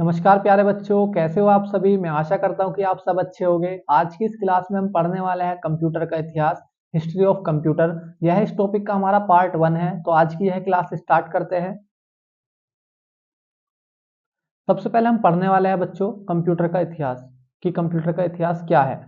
नमस्कार प्यारे बच्चों, कैसे हो आप सभी। मैं आशा करता हूं कि आप सब अच्छे होंगे। आज की इस क्लास में हम पढ़ने वाले हैं कंप्यूटर का इतिहास, हिस्ट्री ऑफ कंप्यूटर। यह इस टॉपिक का हमारा पार्ट 1 है। तो आज की यह क्लास स्टार्ट करते हैं। सबसे पहले हम पढ़ने वाले हैं बच्चों कंप्यूटर का इतिहास, कि कंप्यूटर का इतिहास क्या है।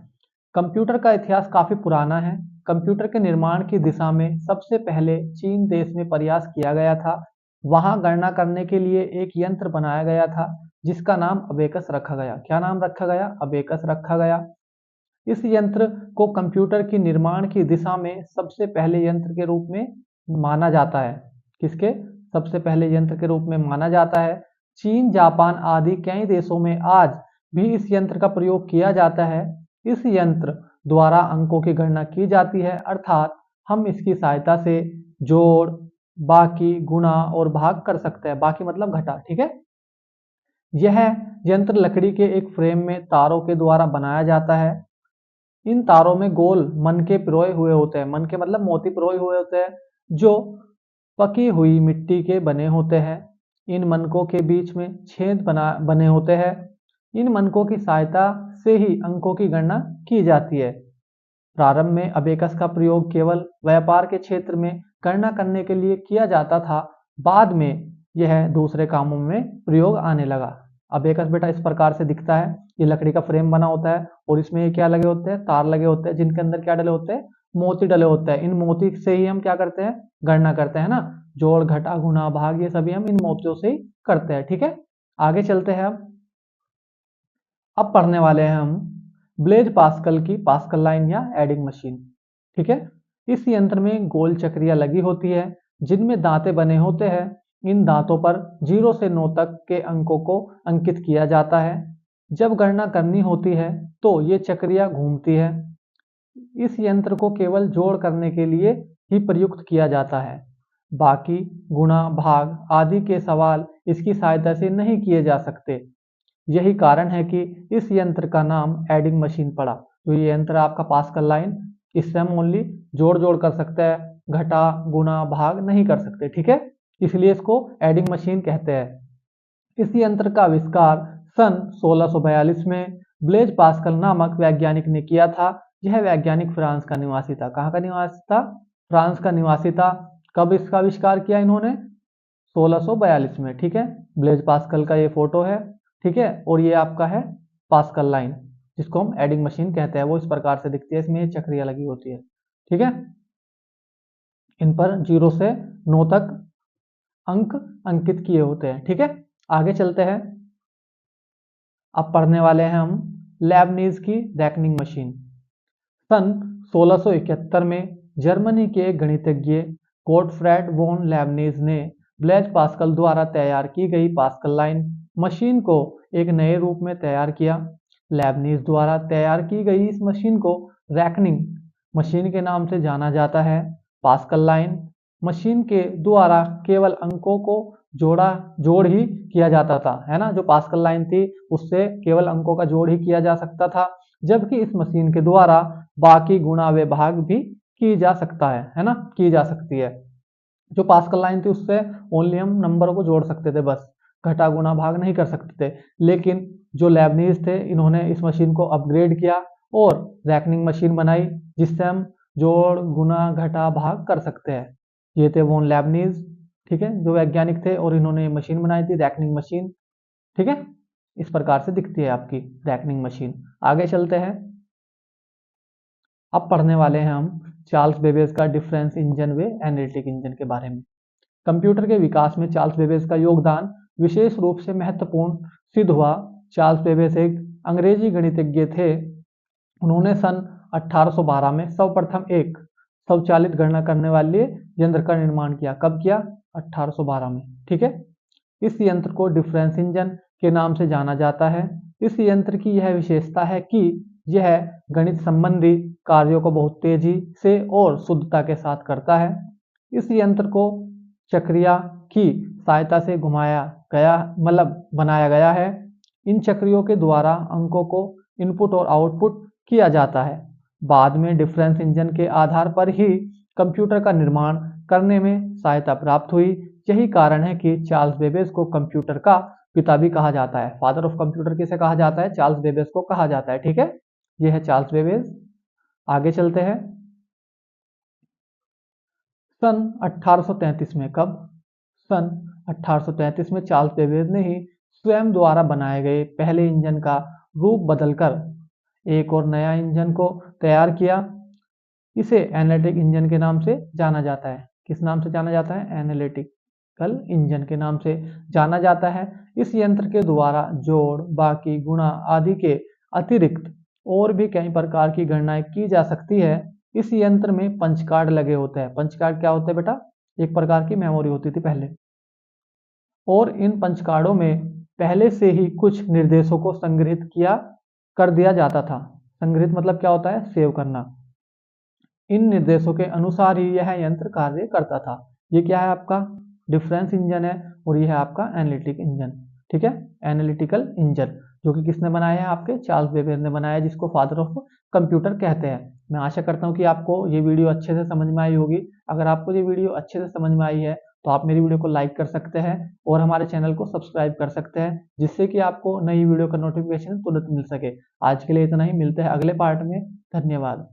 कंप्यूटर का इतिहास काफी पुराना है। कंप्यूटर के निर्माण की दिशा में सबसे पहले चीन देश में प्रयास किया गया था। वहां गणना करने के लिए एक यंत्र बनाया गया था जिसका नाम अबेकस रखा गया। क्या नाम रखा गया? अबेकस रखा गया। इस यंत्र को कंप्यूटर की निर्माण की दिशा में सबसे पहले यंत्र के रूप में माना जाता है। किसके सबसे पहले यंत्र के रूप में माना जाता है? चीन, जापान आदि कई देशों में आज भी इस यंत्र का प्रयोग किया जाता है। इस यंत्र द्वारा अंकों की गणना की जाती है, अर्थात हम इसकी सहायता से जोड़, बाकी, गुणा और भाग कर सकते हैं। बाकी मतलब घटा, ठीक है। यह यंत्र लकड़ी के एक फ्रेम में तारों के द्वारा बनाया जाता है। इन तारों में गोल मनके पिरोए हुए होते हैं। मनके मतलब मोती पिरोए हुए होते हैं, जो पकी हुई मिट्टी के बने होते हैं। इन मनकों के बीच में छेद बने होते हैं। इन मनकों की सहायता से ही अंकों की गणना की जाती है। प्रारंभ में अबेकस का प्रयोग केवल व्यापार के क्षेत्र में गणना करने के लिए किया जाता था। बाद में यह दूसरे कामों में प्रयोग आने लगा। अबेकस बेटा इस प्रकार से दिखता है। ये लकड़ी का फ्रेम बना होता है और इसमें ये क्या लगे होते हैं? तार लगे होते हैं, जिनके अंदर क्या डले होते हैं? मोती डले होते हैं। इन मोती से ही हम क्या करते हैं? गणना करते हैं ना। जोड़, घटा, गुणा, भाग, ये सभी हम इन मोतियों से ही करते हैं। ठीक है, आगे चलते हैं। अब पढ़ने वाले हैं हम ब्लेज पास्कल की पास्कल लाइन या एडिंग मशीन। ठीक है, इस यंत्र में गोल चक्रियां लगी होती है जिनमें दांते बने होते हैं। इन दांतों पर 0 से 9 तक के अंकों को अंकित किया जाता है। जब गणना करनी होती है तो ये चक्रियां घूमती है। इस यंत्र को केवल जोड़ करने के लिए ही प्रयुक्त किया जाता है। बाकी, गुणा, भाग आदि के सवाल इसकी सहायता से नहीं किए जा सकते। यही कारण है कि इस यंत्र का नाम एडिंग मशीन पड़ा। तो ये यंत्र आपका पास्कल लाइन, इससे हम ओनली जोड़ जोड़ कर सकते हैं, घटा, गुणा, भाग नहीं कर सकते। ठीक है, इसलिए इसको एडिंग मशीन कहते हैं। इस यंत्र का आविष्कार सन 1642 में ब्लेज पास्कल नामक वैज्ञानिक ने किया था। यह वैज्ञानिक फ्रांस का निवासी था। कहाँ का निवासी था? फ्रांस का निवासी था। कब इसका आविष्कार किया इन्होंने? 1642 में। ठीक है, ब्लेज पास्कल का ये फोटो है। ठीक है, और ये आपका है पास्कल लाइन, जिसको हम एडिंग मशीन कहते हैं। वो इस प्रकार से दिखती है, इसमें चक्रियां लगी होती है। ठीक है, इन पर 0 से 9 तक अंक अंकित किए होते हैं। ठीक है, आगे चलते हैं। अब पढ़ने वाले हैं हम लेबनीज की रेकनिंग मशीन। सन 1671 में जर्मनी के गणितज्ञ गोटफ्रेड वॉन लेबनीज ने ब्लेज पास्कल द्वारा तैयार की गई पास्कल लाइन मशीन को एक नए रूप में तैयार किया। लेबनीज द्वारा तैयार की गई इस मशीन को रैकनिंग मशीन के नाम से जाना जाता है। पास्कल लाइन मशीन के द्वारा केवल अंकों को जोड़ ही किया जाता था, है ना। जो पास्कल लाइन थी उससे केवल अंकों का जोड़ ही किया जा सकता था, जबकि इस मशीन के द्वारा बाकी, गुणा व भाग भी की जा सकता है ना, की जा सकती है। जो पास्कल लाइन थी उससे ओनली हम नंबर को जोड़ सकते थे, बस घटा, गुणा, भाग नहीं कर सकते थे। लेकिन जो लेबनीज थे इन्होंने इस मशीन को अपग्रेड किया और रैकनिंग मशीन बनाई, जिससे हम जोड़, गुणा, घटा, भाग कर सकते हैं। ये थे वोन लेबनीज, ठीक है, जो वैज्ञानिक थे, और इन्होंने मशीन बनाई थी रैकनिंग मशीन। ठीक है, इस प्रकार से दिखती है आपकी रैकनिंग मशीन। आगे चलते हैं। अब पढ़ने वाले हैं हम चार्ल्स बेबेज का डिफरेंस इंजन व एनालिटिक इंजन के बारे में। कंप्यूटर के विकास में चार्ल्स बेबेज का योगदान विशेष रूप से महत्वपूर्ण सिद्ध हुआ। चार्ल्स बेबेज एक अंग्रेजी गणितज्ञ थे। उन्होंने सन 1812 में सर्वप्रथम एक स्वचालित गणना करने वाले यंत्र का निर्माण किया। कब किया? 1812 में। ठीक है, इस यंत्र को डिफरेंस इंजन के नाम से जाना जाता है। इस यंत्र की यह विशेषता है कि यह गणित संबंधी कार्यों को बहुत तेजी से और शुद्धता के साथ करता है। इस यंत्र को चक्रिया की सहायता से घुमाया गया, मतलब बनाया गया है। इन चक्रियों के द्वारा अंकों को इनपुट और आउटपुट किया जाता है। बाद में डिफरेंस इंजन के आधार पर ही कंप्यूटर का निर्माण करने में सहायता प्राप्त हुई। यही कारण है कि चार्ल्स बेबेज को कंप्यूटर का पिता भी कहा जाता है। फादर ऑफ कंप्यूटर किसे कहा जाता है? चार्ल्स बेबेज को कहा जाता है। ठीक है, ये है चार्ल्स बेबेज। आगे चलते हैं। सन 1833 में, कब? सन 1833 में चार्ल्स बेबेज ने ही स्वयं द्वारा बनाए गए पहले इंजन का रूप बदलकर एक और नया इंजन को तैयार किया। इसे एनालिटिक इंजन के नाम से जाना जाता है। किस नाम से जाना जाता है? एनालिटिकल इंजन के नाम से जाना जाता है। इस यंत्र के द्वारा जोड़, बाकी, गुणा आदि के अतिरिक्त और भी कई प्रकार की गणनाएं की जा सकती है। इस यंत्र में पंच कार्ड लगे होते हैं। पंच कार्ड क्या होते हैं बेटा? एक प्रकार की मेमोरी होती थी पहले, और इन पंच कार्डों में पहले से ही कुछ निर्देशों को संग्रहित किया कर दिया जाता था। संग्रहित मतलब क्या होता है? सेव करना। इन निर्देशों के अनुसार ही यह यंत्र कार्य करता था। ये क्या है आपका? डिफरेंस इंजन है, और ये है आपका एनालिटिक इंजन। ठीक है, एनालिटिकल इंजन, जो कि किसने बनाया है? आपके चार्ल्स बेबेज ने बनाया, जिसको फादर ऑफ कंप्यूटर कहते हैं। मैं आशा करता हूँ कि आपको ये वीडियो अच्छे से समझ में आई होगी। अगर आपको ये वीडियो अच्छे से समझ में आई है तो आप मेरी वीडियो को लाइक कर सकते हैं और हमारे चैनल को सब्सक्राइब कर सकते हैं, जिससे कि आपको नई वीडियो का नोटिफिकेशन तुरंत मिल सके। आज के लिए इतना ही, मिलते हैं अगले पार्ट में। धन्यवाद।